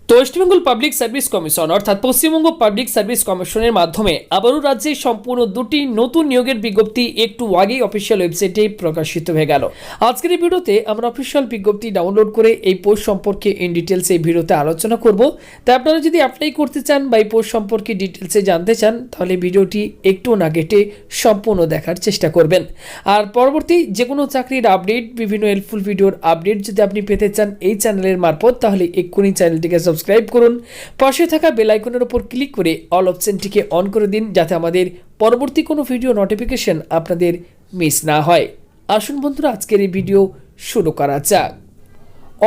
তো West Bengal public service commission অর্থাৎ Paschimbanga public service কমিশনের মাধ্যমে আবারও রাজ্যে সম্পূর্ণ দুটি নতুন নিয়োগের বিজ্ঞপ্তি একটু আগেই অফিসিয়াল ওয়েবসাইটে প্রকাশিত হয়ে গেল। আজকের এই ভিডিওতে আমরা অফিসিয়াল বিজ্ঞপ্তি ডাউনলোড করে এই পোস্ট সম্পর্কে ইন ডিটেলস এই ভিডিওতে আলোচনা করব। তাই আপনারা যদি অ্যাপ্লাই করতে চান বা এই পোস্ট সম্পর্কে ডিটেলসে জানতে চান তাহলে ভিডিওটি একটু না কেটে সম্পূর্ণ দেখার চেষ্টা করবেন। আর পরবর্তী যে কোনো চাকরির আপডেট, বিভিন্ন হেল্পফুল ভিডিওর আপডেট যদি আপনি পেতে চান এই চ্যানেলের মারফত, তাহলে এক্ষুনি চ্যানেলটিকে সাবস্ক্রাইব করুন, পাশে থাকা বেল আইকনের উপর ক্লিক করে অল অপশনটিকে অন করে দিন, যাতে আমাদের পরবর্তী কোনো ভিডিও নোটিফিকেশন আপনাদের মিস না হয়। আসুন বন্ধুরা, আজকের এই ভিডিও শুরু করা যাক।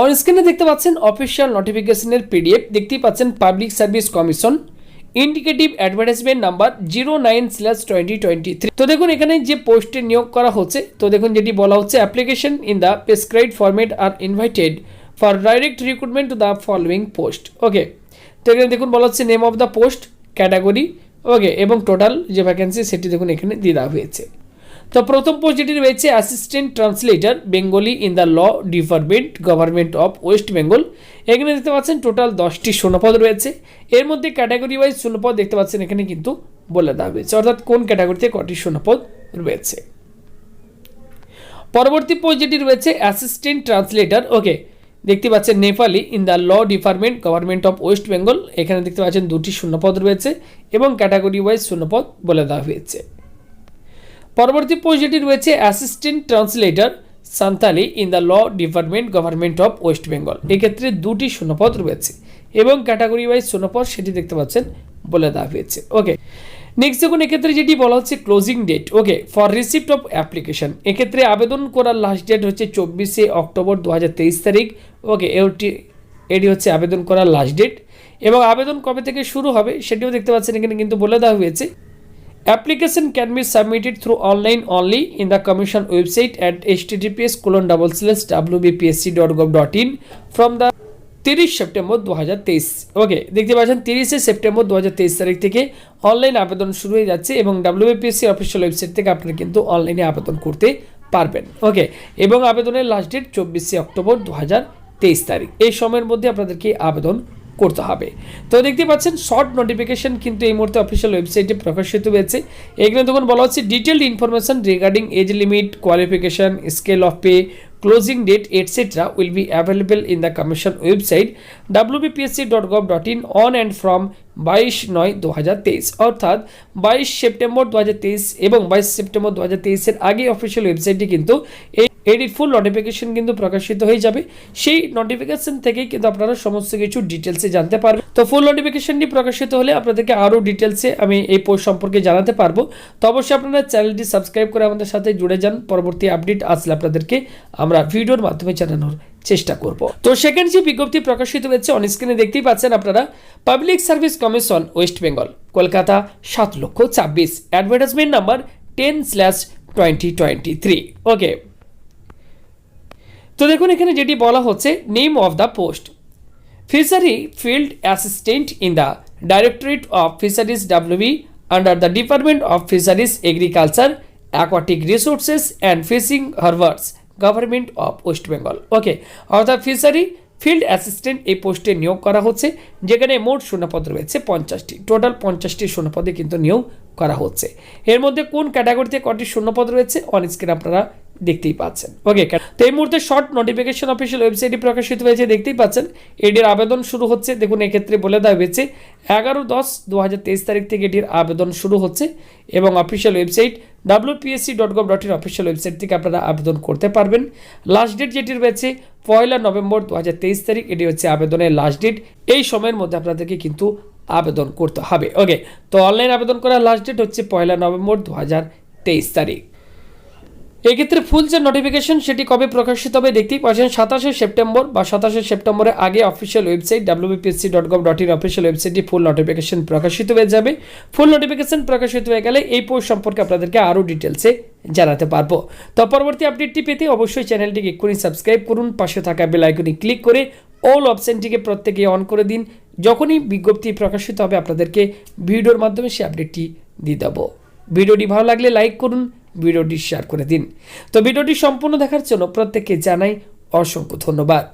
অন স্ক্রিনে দেখতে পাচ্ছেন অফিসিয়াল নোটিফিকেশনের পিডিএফ, দেখতেই পাচ্ছেন public service commission indicative advertisement number 09/2023। তো দেখুন এখানে যে পোস্টে নিয়োগ করা হচ্ছে, তো দেখুন যেটি বলা হচ্ছে, application in the prescribed format are invited for direct recruitment to the following post. Okay, তো এখানে দেখুন বলা হচ্ছে name of the post, category, okay, এবং টোটাল যে ভ্যাকেন্সি সেটি দেখুন এখানে দিয়ে দেওয়া হয়েছে। তো প্রথম পোস্ট যেটি রয়েছে assistant translator Bengali in the law department government of West Bengal. এখানে দেখতে পাচ্ছেন টোটাল 10টি শূন্যপদ রয়েছে। এর মধ্যে ক্যাটাগরি ওয়াইজ শূন্যপদ দেখতে পাচ্ছেন এখানে কিন্তু বলে দেওয়া হয়েছে, অর্থাৎ কোন ক্যাটাগরিতে কটি শূন্যপদ রয়েছে। পরবর্তী পোস্ট যেটি রয়েছে অ্যাসিস্ট্যান্ট ট্রান্সলেটর, ওকে, দেখতে পাচ্ছেন Nepali in the law department government of West Bengal. এখানে দেখতে পাচ্ছেন 2টি শূন্যপদ রয়েছে এবং ক্যাটাগরি ওয়াইজ শূন্যপদ বলে দেওয়া হয়েছে। পরবর্তী পোস্ট যেটি রয়েছে assistant translator Santali in the law department government of West Bengal. এক্ষেত্রে 2টি শূন্যপদ রয়েছে এবং ক্যাটাগরি ওয়াইজ শূন্যপদ সেটি দেখতে পাচ্ছেন বলে দেওয়া হয়েছে। ওকে, নেক্সট দেখুন এক্ষেত্রে যেটি বলা হচ্ছে closing date, okay, for receipt of application. এক্ষেত্রে আবেদন করার লাস্ট ডেট হচ্ছে 24শে অক্টোবর 2023 তারিখ। ওকে, এটি হচ্ছে আবেদন করার লাস্ট ডেট এবং আবেদন কবে থেকে শুরু হবে সেটিও দেখতে পাচ্ছেন এখানে কিন্তু বলে দেওয়া হয়েছে। Application can be submitted through online only in the Commission website at https://wbpsc.gov.in from the 30 September 2023। ওকে, দেখতে পাচ্ছেন 30শে সেপ্টেম্বর 2023 তারিখ থেকে অনলাইন আবেদন শুরু হয়ে যাচ্ছে এবং WBPSC অফিসিয়াল ওয়েবসাইট থেকে আপনারা কিন্তু অনলাইনে আবেদন করতে পারবেন। ওকে, এবং আবেদনের লাস্ট ডেট 24শে অক্টোবর 2023 তারিখ। এই সময়ের মধ্যে আপনাদেরকে আবেদন করতে হবে। তো দেখতে পাচ্ছেন শর্ট নোটিফিকেশন কিন্তু এই মুহূর্তে অফিসিয়াল ওয়েবসাইটে প্রকাশিত হয়েছে। এখানে তখন বলা হচ্ছে detailed information regarding age limit, qualification, scale of pay, closing date etcetera will be available in the commission website wbpsc.gov.in on and from 22/9/2023, অর্থাৎ 22 সেপ্টেম্বর 2023 এবং 22 সেপ্টেম্বর 2023 এর আগে অফিসিয়াল ওয়েবসাইটে কিন্তু এটির ফুল নোটিফিকেশন কিন্তু প্রকাশিত হয়ে যাবে। সেই নোটিফিকেশন থেকেই কিন্তু আপনারা সমস্ত কিছু ডিটেলসে জানতে পারবেন। তো ফুল নোটিফিকেশনটি প্রকাশিত হলে আপনাদেরকে আরও ডিটেলসে আমি এই পোস্ট সম্পর্কে জানাতে পারবো। তো অবশ্যই আপনারা চ্যানেলটি সাবস্ক্রাইব করে আমাদের সাথে জুড়ে যান, পরবর্তী আপডেট আসলে আপনাদেরকে আমরা ভিডিওর মাধ্যমে জানানোর চেষ্টা করব। তো সেকেন্ড যে বিজ্ঞপ্তি প্রকাশিত হয়েছে অন স্ক্রিনে দেখতেই পাচ্ছেন আপনারা, public service commission West Bengal, Kolkata 7,26,000, advertisement number 10/2023। Okay, তো দেখুন এখানে যেটি বলা হচ্ছে name of the post, fishery field assistant in the directorate of fisheries WB under the department of fisheries agriculture aquatic resources and fishing harbours government of West Bengal. Okay, অর্থাৎ fishery field assistant এই পোস্টে নিয়োগ করা হচ্ছে, যেখানে মোট শূন্যপদ রয়েছে 50টি, টোটাল 50টি শূন্যপদে কিন্তু নিয়োগ করা হচ্ছে। এর মধ্যে কোন ক্যাটাগরিতে কটি শূন্যপদ রয়েছে অন স্ক্রিন আপনারা দেখতেই পাচ্ছেন। ওকে, তো এই মুহূর্তে শর্ট নোটিফিকেশন অফিসিয়াল ওয়েবসাইটে প্রকাশিত হয়েছে, দেখতেই পাচ্ছেন এটির আবেদন শুরু হচ্ছে। দেখুন এক্ষেত্রে বলে দেওয়া হয়েছে 11/10/2023 তারিখ থেকে এটির আবেদন শুরু হচ্ছে এবং official website wpsc.gov.in official website থেকে আপনারা আবেদন করতে পারবেন। লাস্ট ডেট যেটি রয়েছে 1 নভেম্বর 2023 তারিখ, এটি হচ্ছে আবেদনের লাস্ট ডেট। এই সময়ের মধ্যে আপনাদেরকে কিন্তু আবেদন করতে হবে। ওকে, তো অনলাইন আবেদন করার লাস্ট ডেট হচ্ছে 1 নভেম্বর 2023 তারিখ। এক্ষেত্রে ফুল যে নোটিফিকেশন সেটি কবে প্রকাশিত হবে দেখতেই পাচ্ছেন, 27শে সেপ্টেম্বর বা 27শে সেপ্টেম্বরের আগে অফিসিয়াল ওয়েবসাইট wbpsc.gov.in অফিসিয়াল ওয়েবসাইটে ফুল নোটিফিকেশন প্রকাশিত হয়ে যাবে। ফুল নোটিফিকেশন প্রকাশিত হয়ে গেলে এই পোস্ট সম্পর্কে আপনাদেরকে আরও ডিটেলসে জানাতে পারবো। তো পরবর্তী আপডেটটি পেতে অবশ্যই চ্যানেলটিকে এক্ষুনি সাবস্ক্রাইব করুন, পাশে থাকা বেল আইকনে ক্লিক করে অল অপশনটিকে প্রত্যেকে অন করে দিন। যখনই বিজ্ঞপ্তি প্রকাশিত হবে আপনাদেরকে ভিডিওর মাধ্যমে সেই আপডেটটি দিয়ে দেবো। ভিডিওটি ভালো লাগলে লাইক করুন, ভিডিওটি শেয়ার করে দিন। তো ভিডিওটি সম্পূর্ণ দেখার জন্য প্রত্যেককে জানাই অসংখ্য ধন্যবাদ।